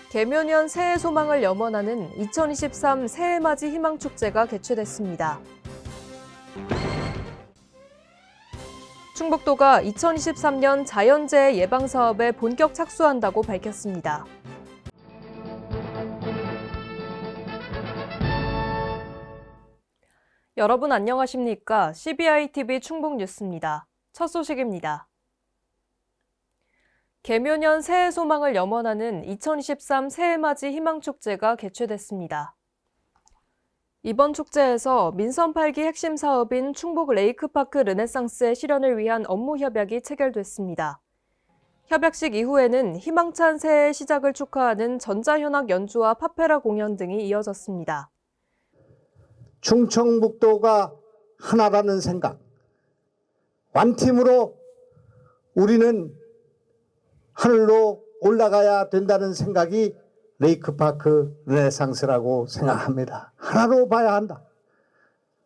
개묘년 새해 소망을 염원하는 2023 새해맞이 희망축제가 개최됐습니다. 충북도가 2023년 자연재해 예방사업에 본격 착수한다고 밝혔습니다. 여러분 안녕하십니까? CBI-TV 충북뉴스입니다. 첫 소식입니다. 개묘년 새해 소망을 염원하는 2023 새해맞이 희망축제가 개최됐습니다. 이번 축제에서 민선 8기 핵심 사업인 충북 레이크파크 르네상스의 실현을 위한 업무 협약이 체결됐습니다. 협약식 이후에는 희망찬 새해의 시작을 축하하는 전자현악 연주와 파페라 공연 등이 이어졌습니다. 충청북도가 하나라는 생각, 완팀으로 우리는 하늘로 올라가야 된다는 생각이 레이크파크 르네상스라고 생각합니다. 하나로 봐야 한다.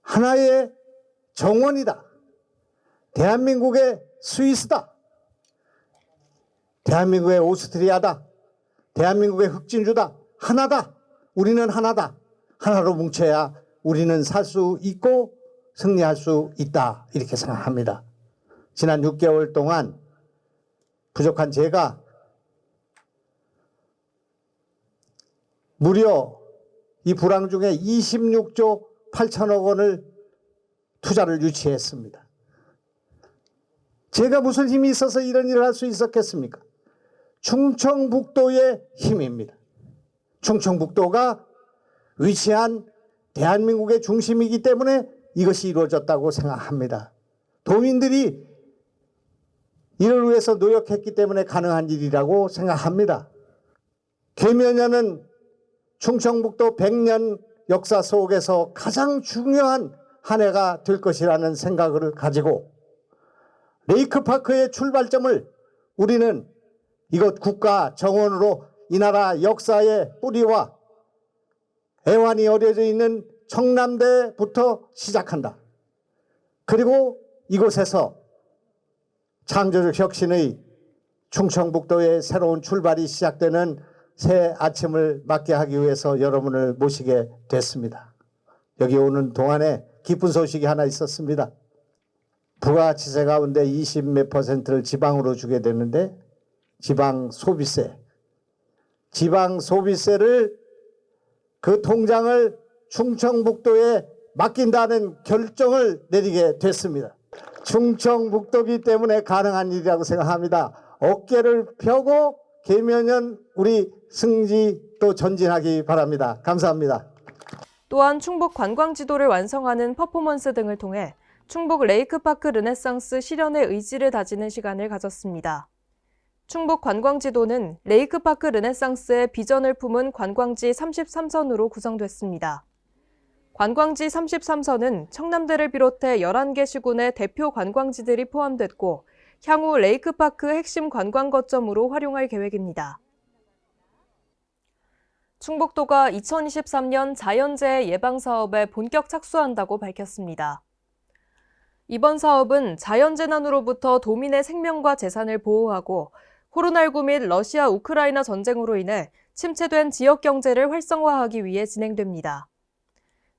하나의 정원이다. 대한민국의 스위스다. 대한민국의 오스트리아다. 대한민국의 흑진주다. 하나다. 우리는 하나다. 하나로 뭉쳐야 우리는 살 수 있고 승리할 수 있다. 이렇게 생각합니다. 지난 6개월 동안 부족한 제가 무려 이 불황 중에 26조 8천억 원을 투자를 유치했습니다. 제가 무슨 힘이 있어서 이런 일을 할 수 있었겠습니까? 충청북도의 힘입니다. 충청북도가 위치한 대한민국의 중심이기 때문에 이것이 이루어졌다고 생각합니다. 도민들이 이를 위해서 노력했기 때문에 가능한 일이라고 생각합니다. 개묘년은 충청북도 100년 역사 속에서 가장 중요한 한 해가 될 것이라는 생각을 가지고 레이크파크의 출발점을 우리는 이곳 국가 정원으로 이 나라 역사의 뿌리와 애환이 어려져 있는 청남대부터 시작한다. 그리고 이곳에서 창조적 혁신의 충청북도의 새로운 출발이 시작되는 새 아침을 맞게 하기 위해서 여러분을 모시게 됐습니다. 여기 오는 동안에 기쁜 소식이 하나 있었습니다. 부가치세 가운데 20 몇 %를 지방으로 주게 되는데 지방소비세를 그 통장을 충청북도에 맡긴다는 결정을 내리게 됐습니다. 충청북도기 때문에 가능한 일이라고 생각합니다. 어깨를 펴고 개묘년 우리 승지 또 전진하기 바랍니다. 감사합니다. 또한 충북 관광지도를 완성하는 퍼포먼스 등을 통해 충북 레이크파크 르네상스 실현의 의지를 다지는 시간을 가졌습니다. 충북 관광지도는 레이크파크 르네상스의 비전을 품은 관광지 33선으로 구성됐습니다. 관광지 33선은 청남대를 비롯해 11개 시군의 대표 관광지들이 포함됐고 향후 레이크파크 핵심 관광 거점으로 활용할 계획입니다. 충북도가 2023년 자연재해 예방사업에 본격 착수한다고 밝혔습니다. 이번 사업은 자연재난으로부터 도민의 생명과 재산을 보호하고 코로나19 및 러시아 우크라이나 전쟁으로 인해 침체된 지역 경제를 활성화하기 위해 진행됩니다.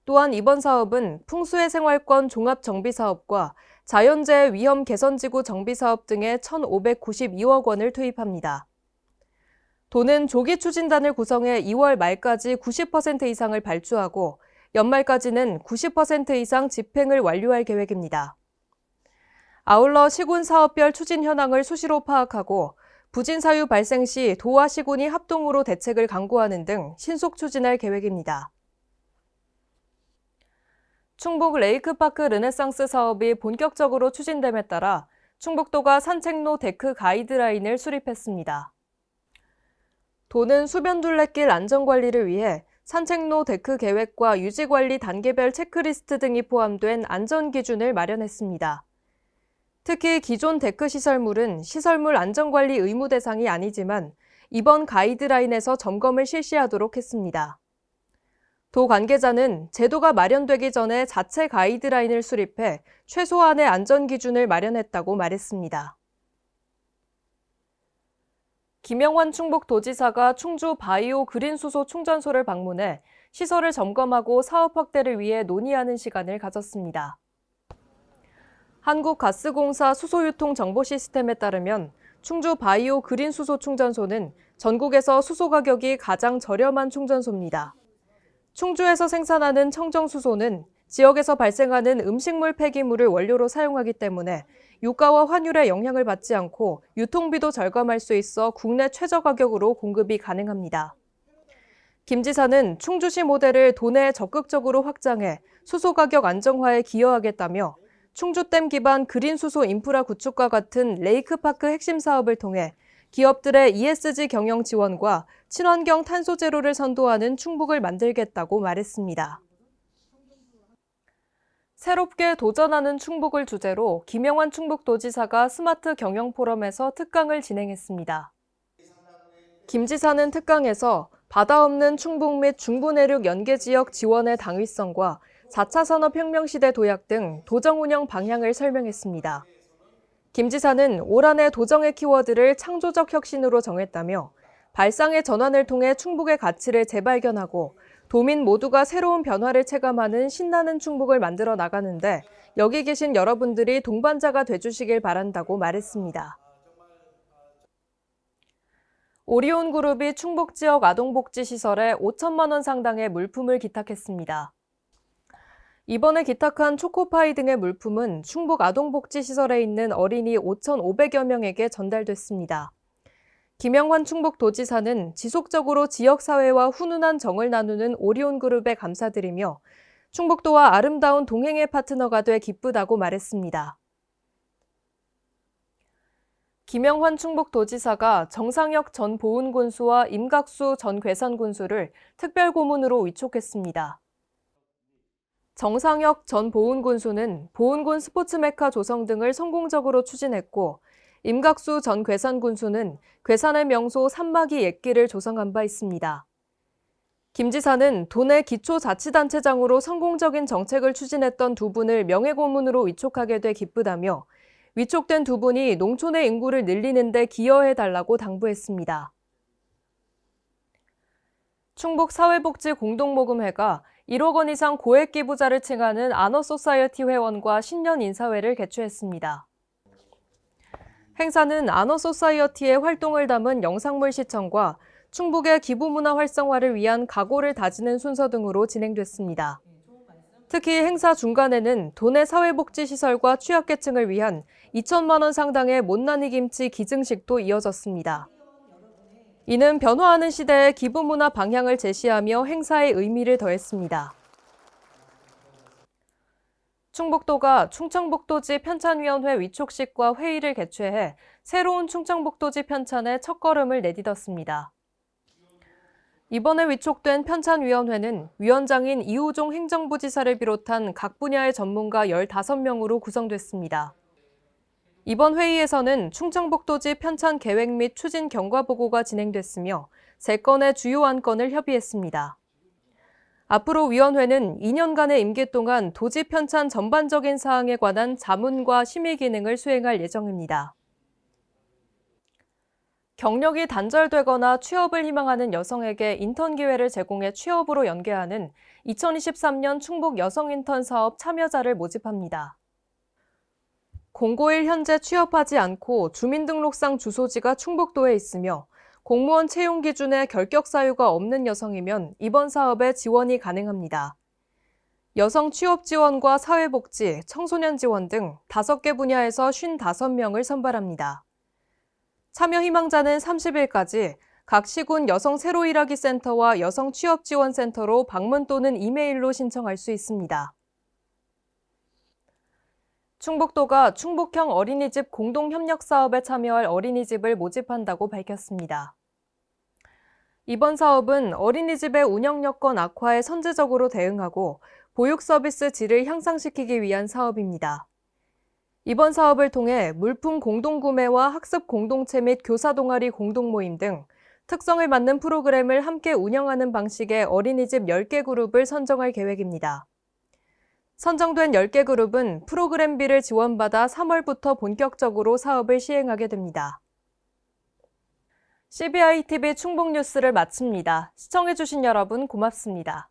또한 이번 사업은 풍수해 생활권 종합정비사업과 자연재해 위험 개선지구 정비사업 등에 1,592억 원을 투입합니다. 도는 조기 추진단을 구성해 2월 말까지 90% 이상을 발주하고 연말까지는 90% 이상 집행을 완료할 계획입니다. 아울러 시군 사업별 추진 현황을 수시로 파악하고 부진 사유 발생 시 도와 시군이 합동으로 대책을 강구하는 등 신속 추진할 계획입니다. 충북 레이크파크 르네상스 사업이 본격적으로 추진됨에 따라 충북도가 산책로 데크 가이드라인을 수립했습니다. 도는 수변둘레길 안전관리를 위해 산책로 데크 계획과 유지관리 단계별 체크리스트 등이 포함된 안전기준을 마련했습니다. 특히 기존 데크 시설물은 시설물 안전관리 의무 대상이 아니지만 이번 가이드라인에서 점검을 실시하도록 했습니다. 도 관계자는 제도가 마련되기 전에 자체 가이드라인을 수립해 최소한의 안전기준을 마련했다고 말했습니다. 김영환 충북도지사가 충주 바이오 그린 수소 충전소를 방문해 시설을 점검하고 사업 확대를 위해 논의하는 시간을 가졌습니다. 한국가스공사 수소유통 정보 시스템에 따르면 충주 바이오 그린 수소 충전소는 전국에서 수소 가격이 가장 저렴한 충전소입니다. 충주에서 생산하는 청정수소는 지역에서 발생하는 음식물 폐기물을 원료로 사용하기 때문에 유가와 환율의 영향을 받지 않고 유통비도 절감할 수 있어 국내 최저 가격으로 공급이 가능합니다. 김 지사는 충주시 모델을 도내에 적극적으로 확장해 수소 가격 안정화에 기여하겠다며 충주댐 기반 그린 수소 인프라 구축과 같은 레이크파크 핵심 사업을 통해 기업들의 ESG 경영 지원과 친환경 탄소 제로를 선도하는 충북을 만들겠다고 말했습니다. 새롭게 도전하는 충북을 주제로 김영환 충북도지사가 스마트 경영 포럼에서 특강을 진행했습니다. 김 지사는 특강에서 바다 없는 충북 및 중부내륙 연계지역 지원의 당위성과 4차 산업혁명 시대 도약 등 도정 운영 방향을 설명했습니다. 김 지사는 올 한해 도정의 키워드를 창조적 혁신으로 정했다며 발상의 전환을 통해 충북의 가치를 재발견하고 도민 모두가 새로운 변화를 체감하는 신나는 충북을 만들어 나가는데 여기 계신 여러분들이 동반자가 돼주시길 바란다고 말했습니다. 오리온그룹이 충북 지역 아동복지시설에 5천만 원 상당의 물품을 기탁했습니다. 이번에 기탁한 초코파이 등의 물품은 충북 아동복지시설에 있는 어린이 5,500여 명에게 전달됐습니다. 김영환 충북도지사는 지속적으로 지역사회와 훈훈한 정을 나누는 오리온그룹에 감사드리며 충북도와 아름다운 동행의 파트너가 돼 기쁘다고 말했습니다. 김영환 충북도지사가 정상혁 전 보훈군수와 임각수 전 괴산군수를 특별고문으로 위촉했습니다. 정상혁 전 보훈군수는 보훈군 스포츠 메카 조성 등을 성공적으로 추진했고 임각수 전 괴산군수는 괴산의 명소 산막이 옛길을 조성한 바 있습니다. 김 지사는 도내 기초자치단체장으로 성공적인 정책을 추진했던 두 분을 명예고문으로 위촉하게 돼 기쁘다며 위촉된 두 분이 농촌의 인구를 늘리는 데 기여해달라고 당부했습니다. 충북사회복지공동모금회가 1억 원 이상 고액 기부자를 칭하는 아너소사이어티 회원과 신년 인사회를 개최했습니다. 행사는 아너소사이어티의 활동을 담은 영상물 시청과 충북의 기부문화 활성화를 위한 각오를 다지는 순서 등으로 진행됐습니다. 특히 행사 중간에는 도내 사회복지시설과 취약계층을 위한 2천만 원 상당의 못난이 김치 기증식도 이어졌습니다. 이는 변화하는 시대의 기부문화 방향을 제시하며 행사의 의미를 더했습니다. 충북도가 충청북도지 편찬위원회 위촉식과 회의를 개최해 새로운 충청북도지 편찬의 첫걸음을 내딛었습니다. 이번에 위촉된 편찬위원회는 위원장인 이우종 행정부지사를 비롯한 각 분야의 전문가 15명으로 구성됐습니다. 이번 회의에서는 충청북도지 편찬 계획 및 추진 경과보고가 진행됐으며 3건의 주요 안건을 협의했습니다. 앞으로 위원회는 2년간의 임기 동안 도지 편찬 전반적인 사항에 관한 자문과 심의 기능을 수행할 예정입니다. 경력이 단절되거나 취업을 희망하는 여성에게 인턴 기회를 제공해 취업으로 연계하는 2023년 충북 여성인턴 사업 참여자를 모집합니다. 공고일 현재 취업하지 않고 주민등록상 주소지가 충북도에 있으며 공무원 채용 기준에 결격 사유가 없는 여성이면 이번 사업에 지원이 가능합니다. 여성 취업 지원과 사회복지, 청소년 지원 등 5개 분야에서 55명을 선발합니다. 참여 희망자는 30일까지 각 시군 여성 새로 일하기 센터와 여성 취업 지원 센터로 방문 또는 이메일로 신청할 수 있습니다. 충북도가 충북형 어린이집 공동협력 사업에 참여할 어린이집을 모집한다고 밝혔습니다. 이번 사업은 어린이집의 운영 여건 악화에 선제적으로 대응하고 보육 서비스 질을 향상시키기 위한 사업입니다. 이번 사업을 통해 물품 공동구매와 학습 공동체 및 교사 동아리 공동모임 등 특성을 맞는 프로그램을 함께 운영하는 방식의 어린이집 10개 그룹을 선정할 계획입니다. 선정된 10개 그룹은 프로그램비를 지원받아 3월부터 본격적으로 사업을 시행하게 됩니다. CBI TV 충북 뉴스를 마칩니다. 시청해주신 여러분 고맙습니다.